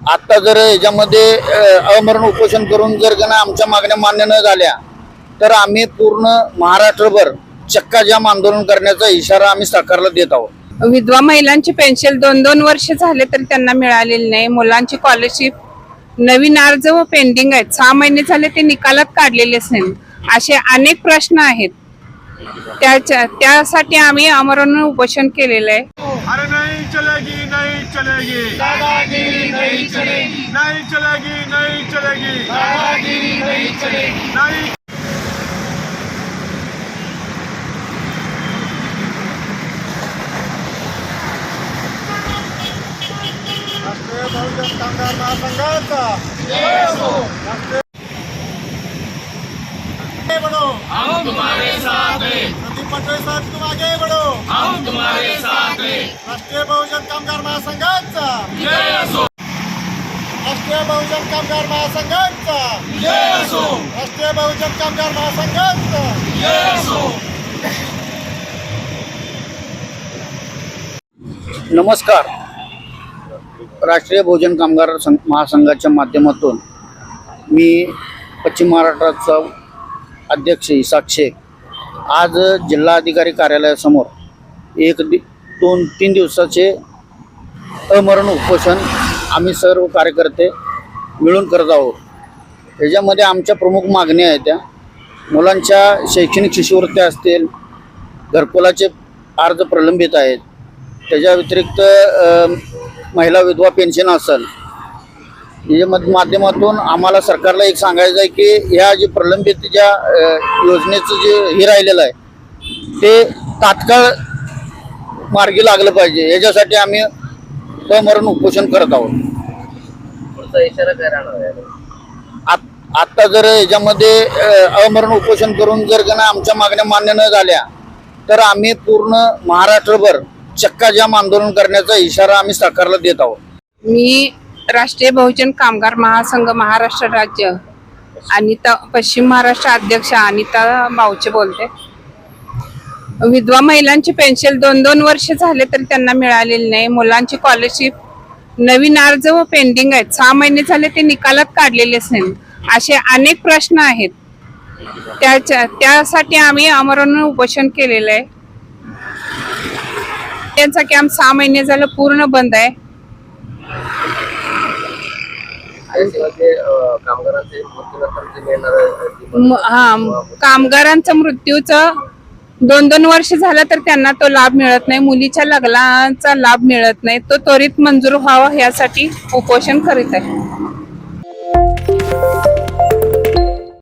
आता जर याच्यामध्ये अमरण उपोषण करून जर का ना आमच्या मागण्या मान्य न झाल्या तर आम्ही पूर्ण महाराष्ट्रभर चक्का जाम आंदोलन करण्याचा इशारा आम्ही सरकारला देत आहोत। विधवा महिलांची पेन्शन 2-2 वर्ष झाले तरी त्यांना मिळालेली नाही। मुलांची स्कॉलरशिप नवीन अर्ज व पेंडिंग आहेत, 6 महिने झाले ते निकालात काढलेलेच नाही। असे अनेक प्रश्न आहेत, त्यासाठी आम्ही आमरण उपोषण केलेलं आहे। अरे नहीं चलेगी, नहीं चलेगी, दादागिरी नहीं चलेगी, नहीं चलेगी, नहीं चलेगी, दादागिरी नहीं चलेगी, नहीं। राष्ट्रीय बहुजन कामगार महासंघाचा जय हो। आगे बढ़ो, हम तुम्हारे साथ हैं। संदीप पटोले साहब तुम आगे बढ़ो, हम तुम्हारे साथ हैं। राष्ट्रीय बहुजन कामगार महासंघाचा जय असो, राष्ट्रीय बहुजन कामगार महासंघाचा जय असो, राष्ट्रीय बहुजन कामगार महासंघाचा जय असो। नमस्कार, राष्ट्रीय बहुजन कामगार महासंघाच्या माध्यमातून मी पश्चिम महाराष्ट्राचा अध्यक्ष इसाक शेख आज जिल्हाधिकारी कार्यालयासमोर 2-3 दिवसाचे अमरण उपोषण आम्ही सर्व कार्यकर्ते मिळून करत आहोत। याच्यामध्ये आमच्या प्रमुख मागण्या आहेत, त्या मुलांच्या शैक्षणिक शिष्यवृत्त्या असतील, घरकुलाचे अर्ज प्रलंबित आहेत, त्याच्या व्यतिरिक्त महिला विधवा पेन्शन असेल। या माध्यमातून आम्हाला सरकारला एक सांगायचं आहे की ह्या जे प्रलंबित ज्या योजनेचं जे हे राहिलेलं आहे ते तात्काळ मार्गी लागलं पाहिजे, याच्यासाठी आम्ही अमरण उपोषण करत आहोत। आता जर याच्यामध्ये अमरण उपोषण करून जर का ना आमच्या मागण्या मान्य न झाल्या तर आम्ही पूर्ण महाराष्ट्रभर चक्का जाम आंदोलन करण्याचा इशारा आम्ही सरकारला देत आहोत। मी राष्ट्रीय बहुजन कामगार महासंघ महाराष्ट्र राज्य अनिता पश्चिम महाराष्ट्र अध्यक्ष अनिता बावचे बोलते। विधवा महिलांची पेन्शन 2-2 वर्ष झाले तरी त्यांना मिळालेली नाही। मुलांची स्कॉलरशिप नवीन अर्ज व पेंडिंग आहेत, 6 महिने झाले ते निकालात काढलेलेच नाही। असे अनेक प्रश्न आहेत, त्यासाठी आम्ही आमरण उपोषण केलेलं आहे। त्यांचा कॅम्प 6 महिने झालं पूर्ण बंद आहे। कामगारांचा मृत्यूचं 2-2 वर्ष झालं तर त्यांना तो लाभ मिळत नाही, मुलीच्या लग्नाचा लाभ मिळत नाही, तो त्वरित मंजूर व्हावा यासाठी उपोषण करीत आहे।